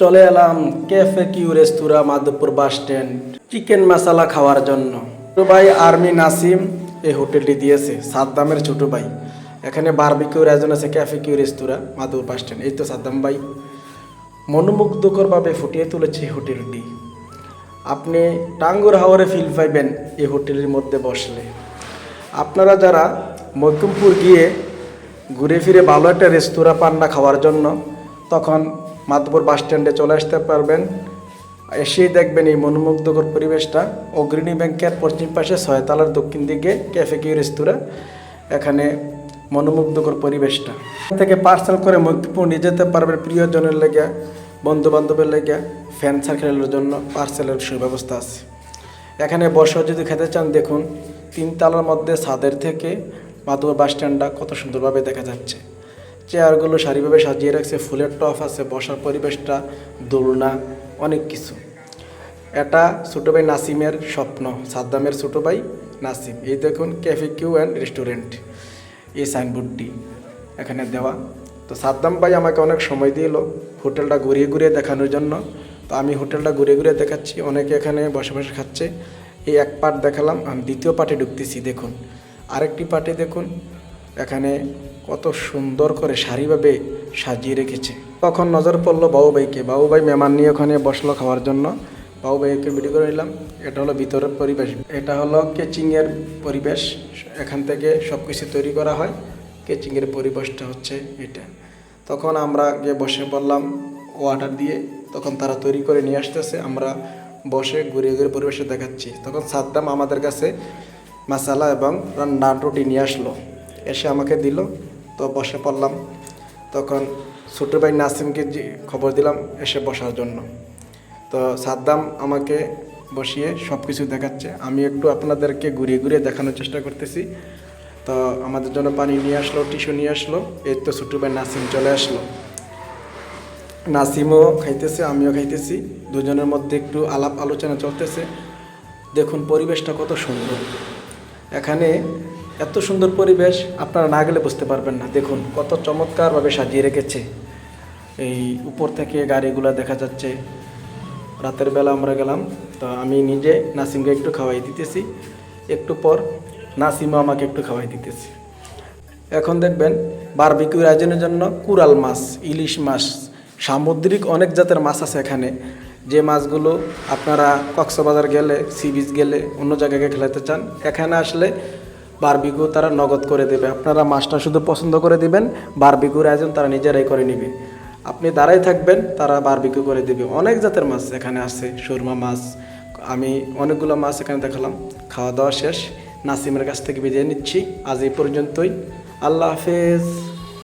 চলে এলাম cafe Q রেস্তোরাঁ Madhabpur bus stand chicken মশালা খাওয়ার জন্য। ছোট ভাই আর্মি নাসিম এই হোটেলটি দিয়েছে, সাদ্দামের ছোট ভাই। এখানে বারবিকিউর আয়োজন আছে ক্যাফে কিউ রেস্তোরাঁ মাধবপুর বাস স্ট্যান্ড। এই তো সাদ্দাম ভাই মনোমুগ্ধকরভাবে ফুটিয়ে তুলেছে এই হোটেলটি। আপনি টাঙ্গুর হাওরে ফিল পাইবেন এই হোটেলের মধ্যে বসলে। আপনারা যারা মধ্যমপুর গিয়ে ঘুরে ফিরে ভালো একটা রেস্তোরাঁ পান না খাওয়ার জন্য, তখন মাধবপুর বাস স্ট্যান্ডে চলে আসতে পারবেন। এসেই দেখবেন এই মনোমুগ্ধকর পরিবেশটা। অগ্রণী ব্যাংকের পশ্চিম পাশে 6 তলার দক্ষিণ দিকে ক্যাফে কিউ রেস্তোরাঁ। এখানে মনোমুগ্ধকর পরিবেশটা এখান থেকে পার্সেল করে মধ্যমপুর নিয়ে যেতে পারবেন। প্রিয়জনের লেগে, বন্ধু বান্ধবের লেগে, ফ্যান সার্কেলের জন্য পার্সেলের সুব্যবস্থা আছে। এখানে বসে যদি খেতে চান, দেখুন 3 তলার মধ্যে ছাদের থেকে মাধবপুর বাস স্ট্যান্ডটা কত সুন্দরভাবে দেখা যাচ্ছে। চেয়ারগুলো সারিভাবে সাজিয়ে রাখছে, ফুলের টপ আছে, বসার পরিবেশটা, দোলনা, অনেক কিছু। এটা ছোটো ভাই নাসিমের স্বপ্ন, সাদ্দামের ছোটো ভাই নাসিম। এই দেখুন ক্যাফে কিউ অ্যান্ড রেস্টুরেন্ট, এই সাইনবোর্ডটি এখানে দেওয়া। তো সাদ্দাম ভাই আমাকে অনেক সময় দিল হোটেলটা ঘুরিয়ে ঘুরিয়ে দেখানোর জন্য। তো আমি হোটেলটা ঘুরিয়ে ঘুরিয়ে দেখাচ্ছি, অনেকে এখানে বসে বসে খাচ্ছে। এই এক পার্ট দেখালাম, আমি দ্বিতীয় পার্টে ঢুকতেছি। দেখুন আরেকটি পার্টে দেখুন এখানে কত সুন্দর করে সারিভাবে সাজিয়ে রেখেছে। তখন নজর পড়লো বাবু ভাইকে। বাবু ভাই মেহমান নিয়ে ওখানে বসলো খাওয়ার জন্য। বাবু ভাইকে ভিডিও করে নিলাম। এটা হলো ভিতরের পরিবেশ, এটা হলো কেচিংয়ের পরিবেশ। এখান থেকে সব কিছু তৈরি করা হয়। কেচিংয়ের পরিবেশটা হচ্ছে এটা। তখন আমরা গিয়ে বসে পড়লাম অর্ডার দিয়ে। তখন তারা তৈরি করে নিয়ে আসতেছে, আমরা বসে ঘুরিয়ে ঘুরে পরিবেশে দেখাচ্ছি। তখন সাদ্দাম আমাদের কাছে মশালা এবং নান রুটি নিয়ে আসলো, এসে আমাকে দিল। তো বসে পড়লাম। তখন ছোটো ভাই নাসিমকে খবর দিলাম এসে বসার জন্য। তো সাদ্দাম আমাকে বসিয়ে সব কিছু দেখাচ্ছে, আমি একটু আপনাদেরকে ঘুরিয়ে ঘুরিয়ে দেখানোর চেষ্টা করতেছি। তো আমাদের জন্য পানি নিয়ে আসলো, টিস্যু নিয়ে আসলো। এই তো ছোটো ভাই নাসিম চলে আসলো। নাসিমও খাইতেছে, আমিও খাইতেছি। দুজনের মধ্যে একটু আলাপ আলোচনা চলতেছে। দেখুন পরিবেশটা কত সুন্দর। এখানে এত সুন্দর পরিবেশ আপনারা না গেলে বুঝতে পারবেন না। দেখুন কত চমৎকারভাবে সাজিয়ে রেখেছে। এই উপর থেকে গাড়িগুলো দেখা যাচ্ছে। রাতের বেলা আমরা গেলাম, তো আমি নিজে নাসিমকে একটু খাওয়াই দিতেছি। একটু পর নাসিমও আমাকে একটু খাওয়াই দিতেছি। এখন দেখবেন বারবিকিউর আয়োজনের জন্য কুরাল মাছ, ইলিশ মাছ, সামুদ্রিক অনেক জাতের মাছ আছে এখানে। যে মাছগুলো আপনারা কক্সবাজার গেলে, সি বিচ গেলে, অন্য জায়গায় খেলাতে চান, এখানে আসলে বারবিকিউ তারা নগদ করে দেবে। আপনারা মাছটা শুধু পছন্দ করে দিবেন, বারবিকিউর আয়োজন তারা নিজেরাই করে নেবে। আপনি দাঁড়াই থাকবেন, তারা বারবিকিউ করে দেবে। অনেক জাতের মাছ এখানে আছে, সুরমা মাছ। আমি অনেকগুলো মাছ এখানে দেখালাম। খাওয়া দাওয়া শেষ, নাসিমের কাছ থেকে বিদায় নিচ্ছি। আজ এই পর্যন্তই। আল্লাহ হাফেজ।